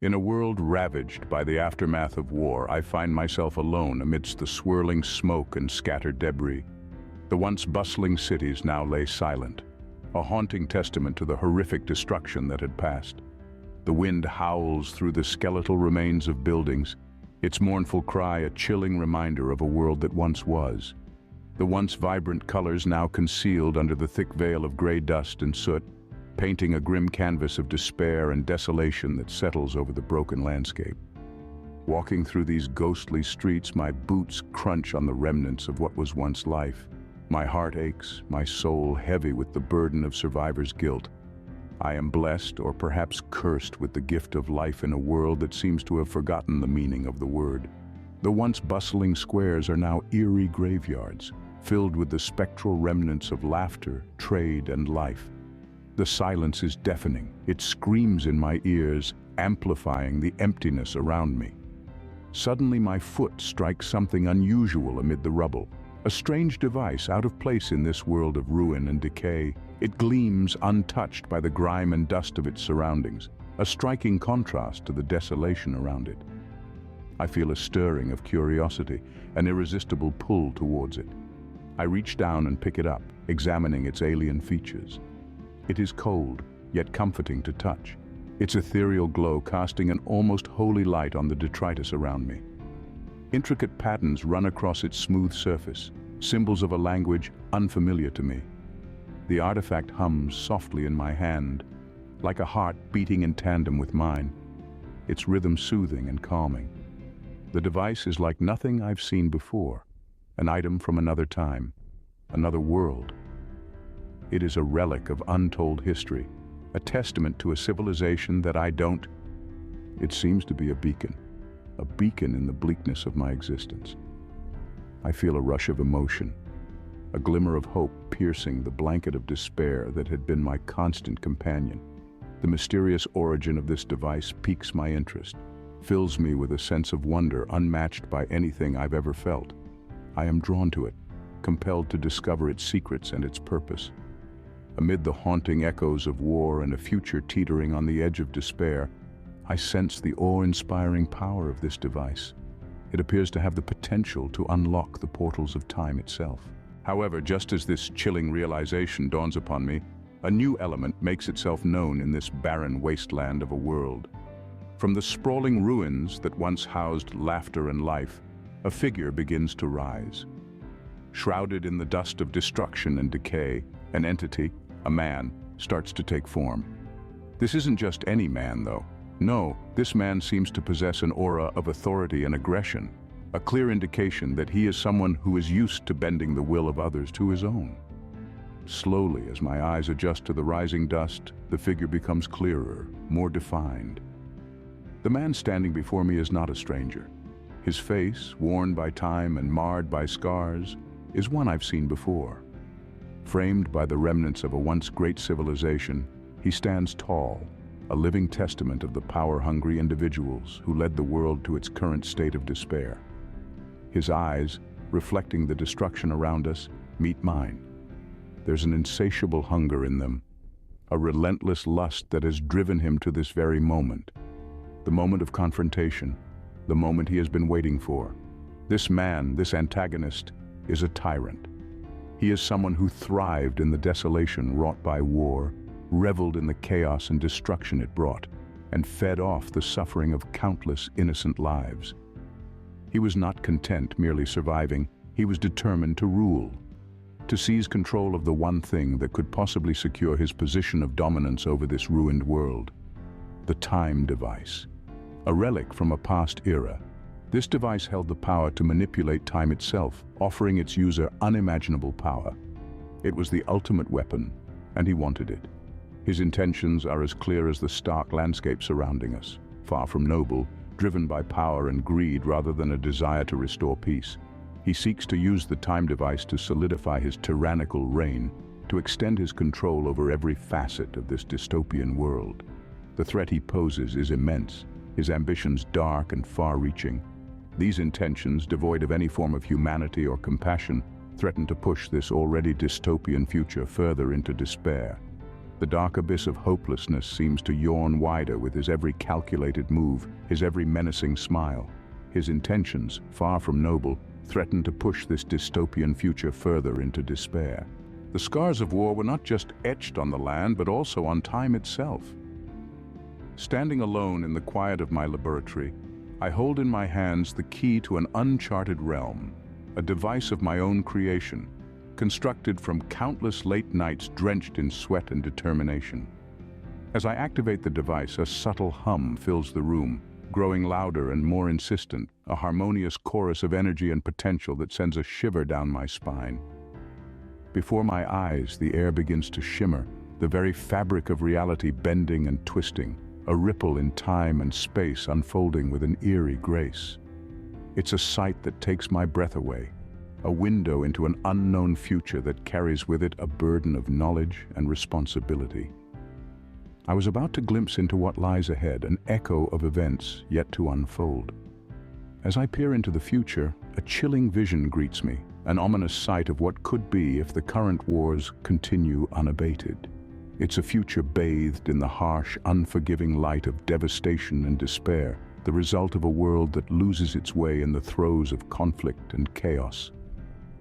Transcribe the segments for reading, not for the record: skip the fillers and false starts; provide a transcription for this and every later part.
In a world ravaged by the aftermath of war, I find myself alone amidst the swirling smoke and scattered debris. The once bustling cities now lay silent, a haunting testament to the horrific destruction that had passed. The wind howls through the skeletal remains of buildings, its mournful cry a chilling reminder of a world that once was. The once vibrant colors now concealed under the thick veil of gray dust and soot, painting a grim canvas of despair and desolation that settles over the broken landscape. Walking through these ghostly streets, my boots crunch on the remnants of what was once life. My heart aches, my soul heavy with the burden of survivor's guilt. I am blessed, or perhaps cursed, with the gift of life in a world that seems to have forgotten the meaning of the word. The once bustling squares are now eerie graveyards, filled with the spectral remnants of laughter, trade, and life. The silence is deafening. It screams in my ears, amplifying the emptiness around me. Suddenly my foot strikes something unusual amid the rubble. A strange device out of place in this world of ruin and decay. It gleams untouched by the grime and dust of its surroundings, a striking contrast to the desolation around it. I feel a stirring of curiosity, an irresistible pull towards it. I reach down and pick it up, examining its alien features. It is cold, yet comforting to touch, its ethereal glow casting an almost holy light on the detritus around me. Intricate patterns run across its smooth surface, symbols of a language unfamiliar to me. The artifact hums softly in my hand, like a heart beating in tandem with mine, its rhythm soothing and calming. The device is like nothing I've seen before, an item from another time, another world. It is a relic of untold history, a testament to a civilization that I don't. It seems to be a beacon in the bleakness of my existence. I feel a rush of emotion, a glimmer of hope piercing the blanket of despair that had been my constant companion. The mysterious origin of this device piques my interest, fills me with a sense of wonder unmatched by anything I've ever felt. I am drawn to it, compelled to discover its secrets and its purpose. Amid the haunting echoes of war and a future teetering on the edge of despair, I sense the awe-inspiring power of this device. It appears to have the potential to unlock the portals of time itself. However, just as this chilling realization dawns upon me, a new element makes itself known in this barren wasteland of a world. From the sprawling ruins that once housed laughter and life, a figure begins to rise. Shrouded in the dust of destruction and decay, an entity, a man, starts to take form. This isn't just any man, though. No, this man seems to possess an aura of authority and aggression, a clear indication that he is someone who is used to bending the will of others to his own. Slowly, as my eyes adjust to the rising dust, the figure becomes clearer, more defined. The man standing before me is not a stranger. His face, worn by time and marred by scars, is one I've seen before. Framed by the remnants of a once great civilization, he stands tall, a living testament of the power-hungry individuals who led the world to its current state of despair. His eyes, reflecting the destruction around us, meet mine. There's an insatiable hunger in them, a relentless lust that has driven him to this very moment. The moment of confrontation, the moment he has been waiting for. This man, this antagonist, is a tyrant. He is someone who thrived in the desolation wrought by war, reveled in the chaos and destruction it brought, and fed off the suffering of countless innocent lives. He was not content merely surviving. He was determined to rule, to seize control of the one thing that could possibly secure his position of dominance over this ruined world: the time device. A relic from a past era, this device held the power to manipulate time itself, offering its user unimaginable power. It was the ultimate weapon, and he wanted it. His intentions are as clear as the stark landscape surrounding us, far from noble, driven by power and greed rather than a desire to restore peace. He seeks to use the time device to solidify his tyrannical reign, to extend his control over every facet of this dystopian world. The threat he poses is immense, his ambitions dark and far-reaching. These intentions, devoid of any form of humanity or compassion, threaten to push this already dystopian future further into despair. The dark abyss of hopelessness seems to yawn wider with his every calculated move, his every menacing smile. His intentions, far from noble, threaten to push this dystopian future further into despair. The scars of war were not just etched on the land, but also on time itself. Standing alone in the quiet of my laboratory, I hold in my hands the key to an uncharted realm, a device of my own creation, constructed from countless late nights drenched in sweat and determination. As I activate the device, a subtle hum fills the room, growing louder and more insistent, a harmonious chorus of energy and potential that sends a shiver down my spine. Before my eyes, the air begins to shimmer, the very fabric of reality bending and twisting, a ripple in time and space unfolding with an eerie grace. It's a sight that takes my breath away, a window into an unknown future that carries with it a burden of knowledge and responsibility. I was about to glimpse into what lies ahead, an echo of events yet to unfold. As I peer into the future, a chilling vision greets me, an ominous sight of what could be if the current wars continue unabated. It's a future bathed in the harsh, unforgiving light of devastation and despair, the result of a world that loses its way in the throes of conflict and chaos.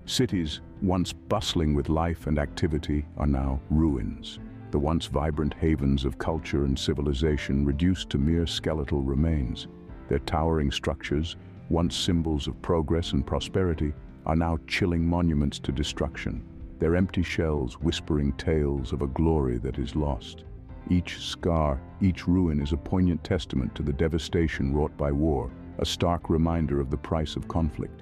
Cities, once bustling with life and activity, are now ruins. The once vibrant havens of culture and civilization reduced to mere skeletal remains. Their towering structures, once symbols of progress and prosperity, are now chilling monuments to destruction, their empty shells whispering tales of a glory that is lost. Each scar, each ruin is a poignant testament to the devastation wrought by war, a stark reminder of the price of conflict.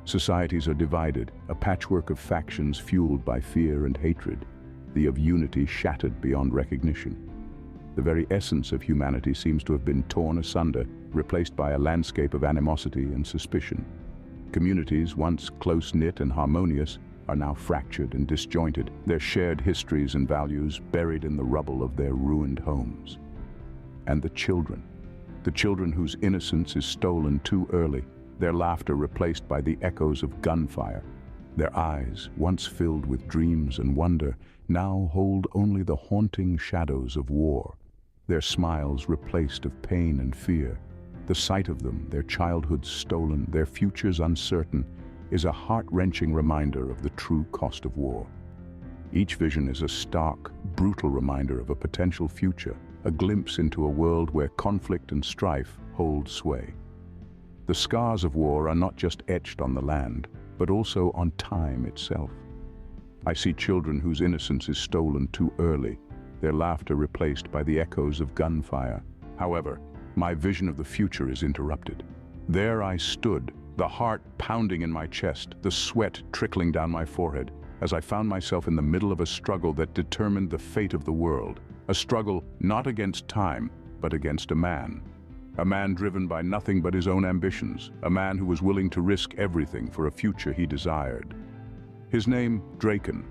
Societies are divided, a patchwork of factions fueled by fear and hatred, the of unity shattered beyond recognition. The very essence of humanity seems to have been torn asunder, replaced by a landscape of animosity and suspicion. Communities, once close-knit and harmonious, are now fractured and disjointed, their shared histories and values buried in the rubble of their ruined homes. And the children whose innocence is stolen too early, their laughter replaced by the echoes of gunfire. Their eyes, once filled with dreams and wonder, now hold only the haunting shadows of war, their smiles replaced of pain and fear. The sight of them, their childhoods stolen, their futures uncertain, is a heart-wrenching reminder of the true cost of war. Each vision is a stark, brutal reminder of a potential future, a glimpse into a world where conflict and strife hold sway. The scars of war are not just etched on the land, but also on time itself. I see children whose innocence is stolen too early, their laughter replaced by the echoes of gunfire. However, my vision of the future is interrupted. There I stood, the heart pounding in my chest, the sweat trickling down my forehead, as I found myself in the middle of a struggle that determined the fate of the world. A struggle not against time, but against a man. A man driven by nothing but his own ambitions, a man who was willing to risk everything for a future he desired. His name, Draken,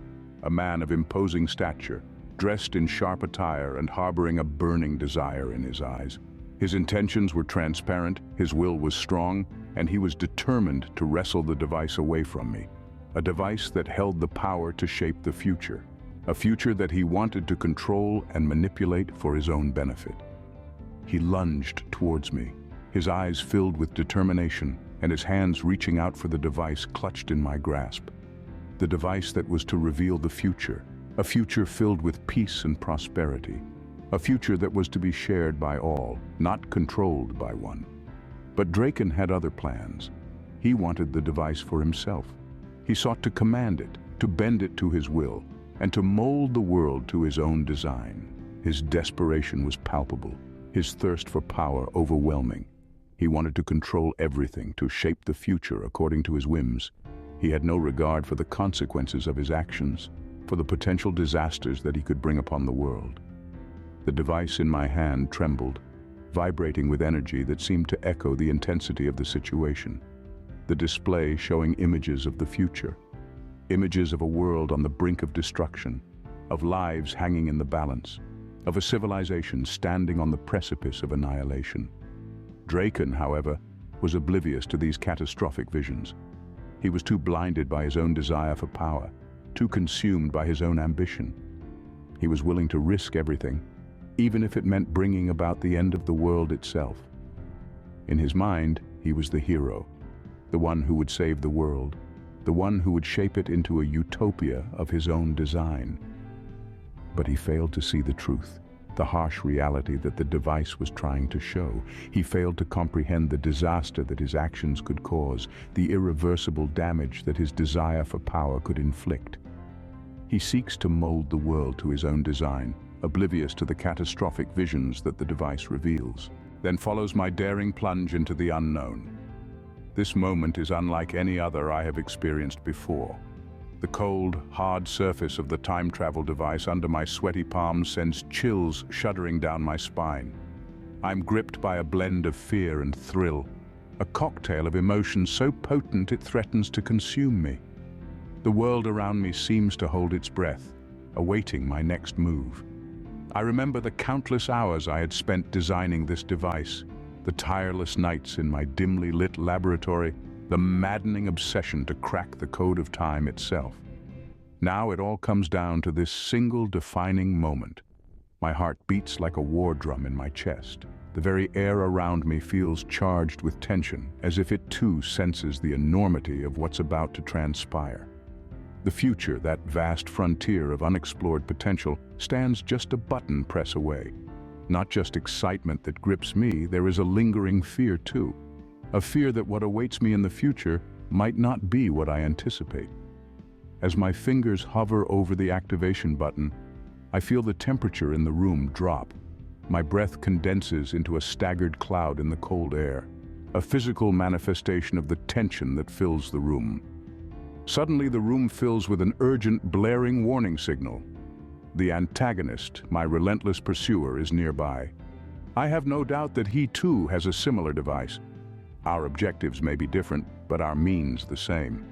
a man of imposing stature, dressed in sharp attire and harboring a burning desire in his eyes. His intentions were transparent, his will was strong, and he was determined to wrestle the device away from me. A device that held the power to shape the future. A future that he wanted to control and manipulate for his own benefit. He lunged towards me, his eyes filled with determination, and his hands reaching out for the device clutched in my grasp. The device that was to reveal the future, a future filled with peace and prosperity, a future that was to be shared by all, not controlled by one. But Draken had other plans. He wanted the device for himself. He sought to command it, to bend it to his will, and to mold the world to his own design. His desperation was palpable, his thirst for power overwhelming. He wanted to control everything, to shape the future according to his whims. He had no regard for the consequences of his actions, for the potential disasters that he could bring upon the world. The device in my hand trembled, vibrating with energy that seemed to echo the intensity of the situation. The display showing images of the future, images of a world on the brink of destruction, of lives hanging in the balance, of a civilization standing on the precipice of annihilation. Draken, however, was oblivious to these catastrophic visions. He was too blinded by his own desire for power, too consumed by his own ambition. He was willing to risk everything, even if it meant bringing about the end of the world itself. In his mind, he was the hero, the one who would save the world, the one who would shape it into a utopia of his own design. But he failed to see the truth, the harsh reality that the device was trying to show. He failed to comprehend the disaster that his actions could cause, the irreversible damage that his desire for power could inflict. He seeks to mold the world to his own design, oblivious to the catastrophic visions that the device reveals. Then follows my daring plunge into the unknown. This moment is unlike any other I have experienced before. The cold, hard surface of the time travel device under my sweaty palms sends chills shuddering down my spine. I'm gripped by a blend of fear and thrill, a cocktail of emotions so potent it threatens to consume me. The world around me seems to hold its breath, awaiting my next move. I remember the countless hours I had spent designing this device, the tireless nights in my dimly lit laboratory, the maddening obsession to crack the code of time itself. Now it all comes down to this single defining moment. My heart beats like a war drum in my chest. The very air around me feels charged with tension, as if it too senses the enormity of what's about to transpire. The future, that vast frontier of unexplored potential, stands just a button press away. Not just excitement that grips me, there is a lingering fear too. A fear that what awaits me in the future might not be what I anticipate. As my fingers hover over the activation button, I feel the temperature in the room drop. My breath condenses into a staggered cloud in the cold air, a physical manifestation of the tension that fills the room. Suddenly, the room fills with an urgent, blaring warning signal. The Antagonist, my relentless pursuer, is nearby. I have no doubt that he too has a similar device. Our objectives may be different, but our means the same.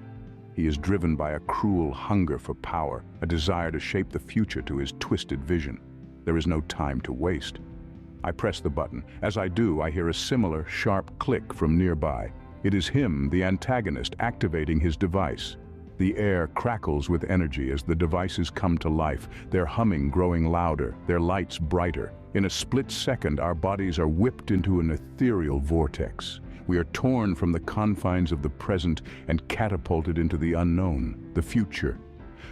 He is driven by a cruel hunger for power, a desire to shape the future to his twisted vision. There is no time to waste. I press the button. As I do, I hear a similar, sharp click from nearby. It is him, the Antagonist, activating his device. The air crackles with energy as the devices come to life, their humming growing louder, their lights brighter. In a split second, our bodies are whipped into an ethereal vortex. We are torn from the confines of the present and catapulted into the unknown, the future.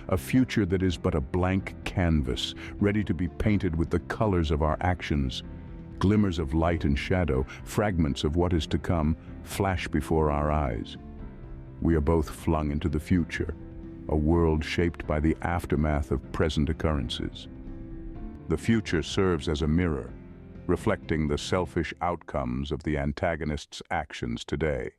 A future that is but a blank canvas, ready to be painted with the colors of our actions. Glimmers of light and shadow, fragments of what is to come, flash before our eyes. We are both flung into the future, a world shaped by the aftermath of present occurrences. The future serves as a mirror, reflecting the selfish outcomes of the Antagonist's actions today.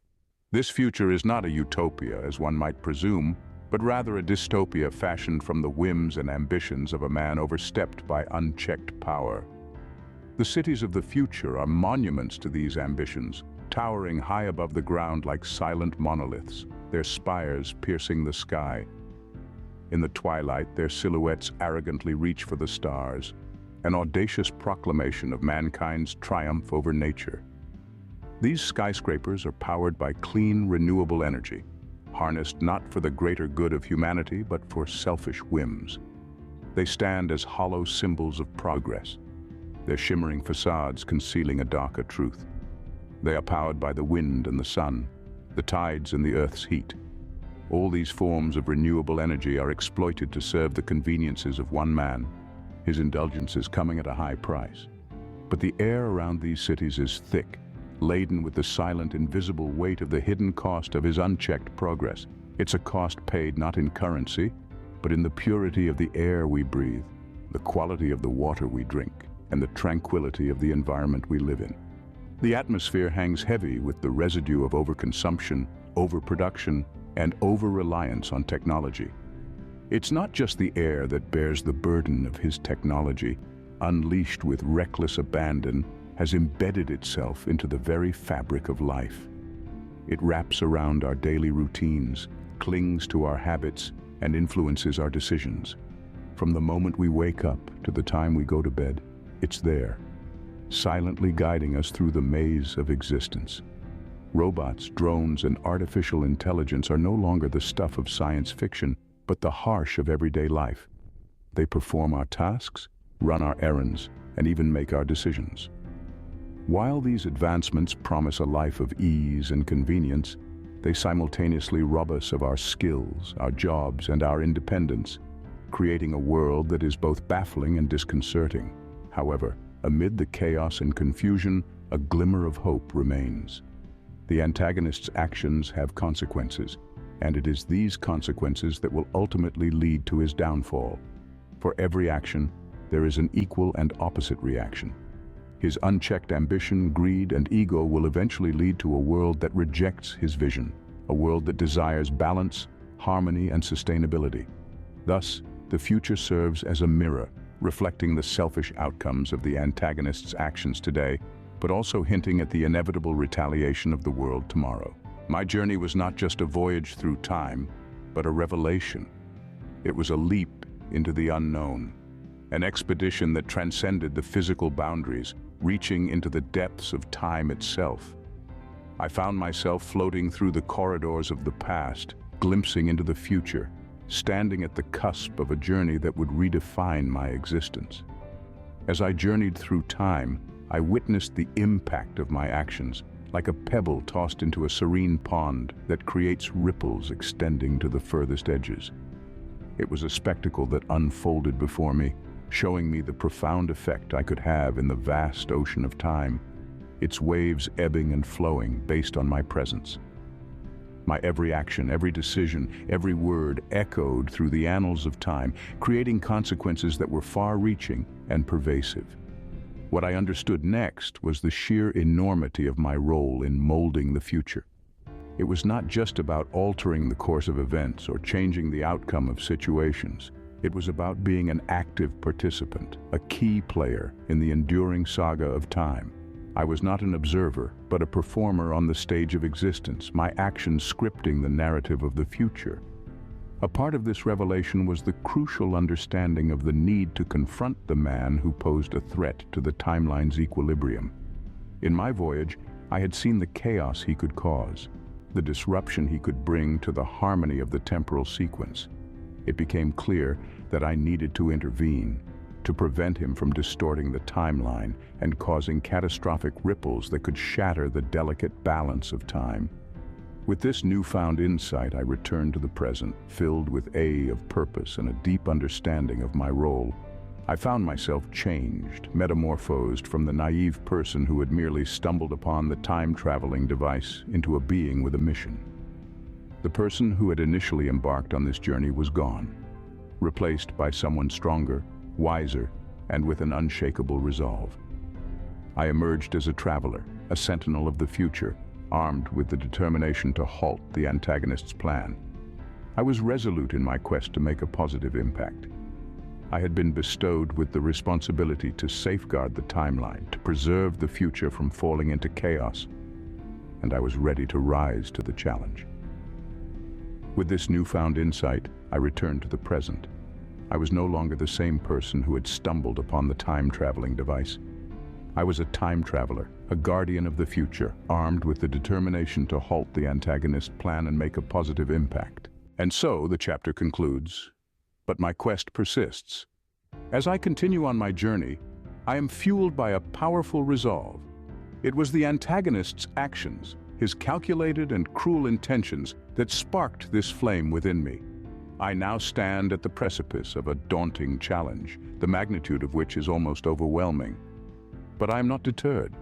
This future is not a utopia, as one might presume, but rather a dystopia fashioned from the whims and ambitions of a man overstepped by unchecked power. The cities of the future are monuments to these ambitions, towering high above the ground like silent monoliths, their spires piercing the sky. In the twilight, their silhouettes arrogantly reach for the stars, an audacious proclamation of mankind's triumph over nature. These skyscrapers are powered by clean, renewable energy, harnessed not for the greater good of humanity, but for selfish whims. They stand as hollow symbols of progress, their shimmering facades concealing a darker truth. They are powered by the wind and the sun, the tides and the earth's heat. All these forms of renewable energy are exploited to serve the conveniences of one man, his indulgences coming at a high price. But the air around these cities is thick, laden with the silent, invisible weight of the hidden cost of his unchecked progress. It's a cost paid not in currency, but in the purity of the air we breathe, the quality of the water we drink, and the tranquility of the environment we live in. The atmosphere hangs heavy with the residue of overconsumption, overproduction, and over-reliance on technology. It's not just the air that bears the burden of his technology, unleashed with reckless abandon, has embedded itself into the very fabric of life. It wraps around our daily routines, clings to our habits, and influences our decisions. From the moment we wake up to the time we go to bed, it's there, silently guiding us through the maze of existence. Robots, drones, and artificial intelligence are no longer the stuff of science fiction, but the harsh of everyday life. They perform our tasks, run our errands, and even make our decisions. While these advancements promise a life of ease and convenience, they simultaneously rob us of our skills, our jobs, and our independence, creating a world that is both baffling and disconcerting. However, amid the chaos and confusion, a glimmer of hope remains. The antagonist's actions have consequences, and it is these consequences that will ultimately lead to his downfall. For every action, there is an equal and opposite reaction. His unchecked ambition, greed, and ego will eventually lead to a world that rejects his vision, a world that desires balance, harmony, and sustainability. Thus, the future serves as a mirror, reflecting the selfish outcomes of the antagonist's actions today, but also hinting at the inevitable retaliation of the world tomorrow. My journey was not just a voyage through time, but a revelation. It was a leap into the unknown, an expedition that transcended the physical boundaries, reaching into the depths of time itself. I found myself floating through the corridors of the past, glimpsing into the future, standing at the cusp of a journey that would redefine my existence. As I journeyed through time, I witnessed the impact of my actions, like a pebble tossed into a serene pond that creates ripples extending to the furthest edges. It was a spectacle that unfolded before me, showing me the profound effect I could have in the vast ocean of time, its waves ebbing and flowing based on my presence. My every action, every decision, every word echoed through the annals of time, creating consequences that were far-reaching and pervasive. What I understood next was the sheer enormity of my role in molding the future. It was not just about altering the course of events or changing the outcome of situations. It was about being an active participant, a key player in the enduring saga of time. I was not an observer, but a performer on the stage of existence, my actions scripting the narrative of the future. A part of this revelation was the crucial understanding of the need to confront the man who posed a threat to the timeline's equilibrium. In my voyage, I had seen the chaos he could cause, the disruption he could bring to the harmony of the temporal sequence. It became clear that I needed to intervene, to prevent him from distorting the timeline and causing catastrophic ripples that could shatter the delicate balance of time. With this newfound insight, I returned to the present, filled with of purpose and a deep understanding of my role. I found myself changed, metamorphosed from the naive person who had merely stumbled upon the time-traveling device into a being with a mission. The person who had initially embarked on this journey was gone, replaced by someone stronger, wiser, and with an unshakable resolve. I emerged as a traveler, a sentinel of the future, armed with the determination to halt the antagonist's plan. I was resolute in my quest to make a positive impact. I had been bestowed with the responsibility to safeguard the timeline, to preserve the future from falling into chaos, and I was ready to rise to the challenge. With this newfound insight, I returned to the present. I was no longer the same person who had stumbled upon the time-traveling device. I was a time traveler, a guardian of the future, armed with the determination to halt the antagonist's plan and make a positive impact. And so the chapter concludes, but my quest persists. As I continue on my journey, I am fueled by a powerful resolve. It was the antagonist's actions, his calculated and cruel intentions, that sparked this flame within me. I now stand at the precipice of a daunting challenge, the magnitude of which is almost overwhelming. But I am not deterred.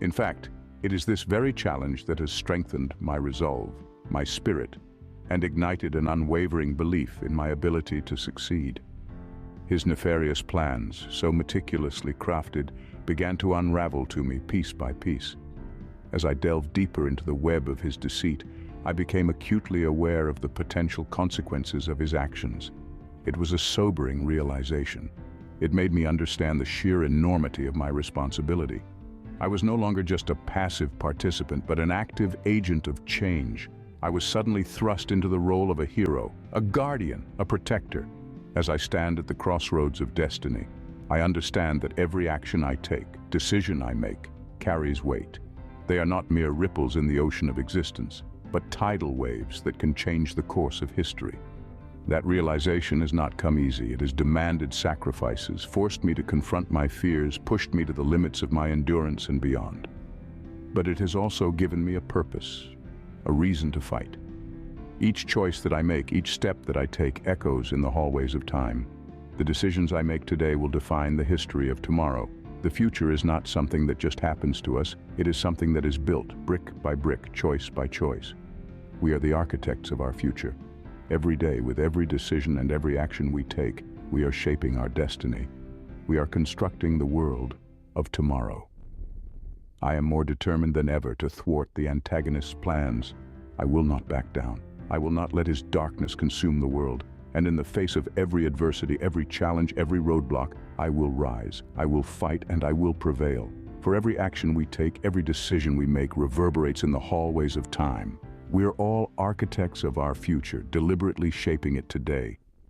In fact, it is this very challenge that has strengthened my resolve, my spirit, and ignited an unwavering belief in my ability to succeed. His nefarious plans, so meticulously crafted, began to unravel to me piece by piece. As I delved deeper into the web of his deceit, I became acutely aware of the potential consequences of his actions. It was a sobering realization. It made me understand the sheer enormity of my responsibility. I was no longer just a passive participant, but an active agent of change. I was suddenly thrust into the role of a hero, a guardian, a protector. As I stand at the crossroads of destiny, I understand that every action I take, decision I make, carries weight. They are not mere ripples in the ocean of existence, but tidal waves that can change the course of history. That realization has not come easy. It has demanded sacrifices, forced me to confront my fears, pushed me to the limits of my endurance and beyond. But it has also given me a purpose, a reason to fight. Each choice that I make, each step that I take echoes in the hallways of time. The decisions I make today will define the history of tomorrow. The future is not something that just happens to us. It is something that is built brick by brick, choice by choice. We are the architects of our future. Every day, with every decision and every action we take, we are shaping our destiny. We are constructing the world of tomorrow. I am more determined than ever to thwart the antagonist's plans. I will not back down. I will not let his darkness consume the world. And in the face of every adversity, every challenge, every roadblock, I will rise, I will fight, and I will prevail. For every action we take, every decision we make reverberates in the hallways of time. We are all architects of our future, deliberately shaping it today.